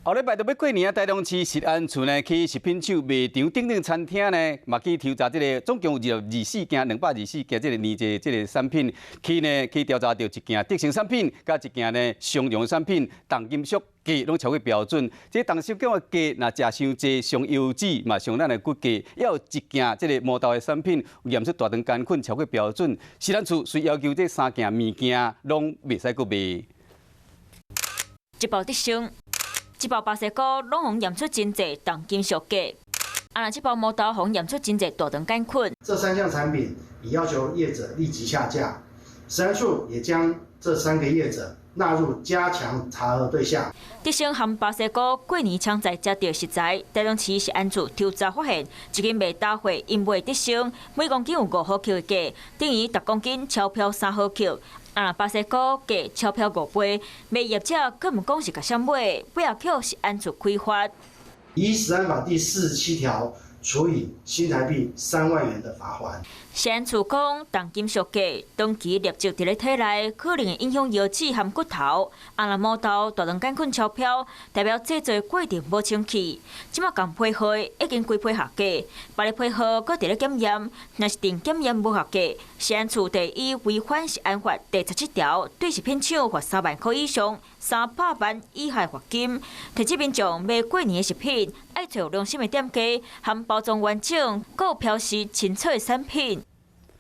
后礼拜就要过年啊，台中市食安处呢去食品厂卖场等等餐厅呢，嘛去调查总共有24件224件年节产品，去调查到一件德性产品，甲一件呢商用产品，重金属价拢超过标准。这重金属价若食伤济，上油脂嘛上咱的骨价，还有一件磨豆的产品验出大肠杆菌超过标准。食安处虽要求这3件物件拢袂使搁卖。一包德性。一包白色菇拢互验出真济重金属镉，那这包磨豆互验出真济大肠杆菌。这3项产品已要求业者立即下架，食安处也将这3个业者纳入加强查核对象。德性含白色菇过年抢在食到食材，台中市食安处调查发现，一间卖大货因卖德性，每公斤有5毫克的价，等于10公斤钞票3毫克。白色菇价钞票5倍，卖业者佫毋讲是甲啥买，尾后扣食安处开发。以食安法第47条处以新台币3万元的罚款。食安处讲，重金属镉长期累积伫咧体内，可能会影响腰子和骨头。若磨豆、大肠杆菌钞票，代表制作过程无清气。即马共配合已经规批下架，别咧配合搁伫咧检验，若是定检验无合格，食安处得以违反食安法第17条，对食品厂罚3万块以上300万以下罚金。提醒民众买过年的食品，爱找有良心的店家，含包装完整，搁有标示清楚的产品。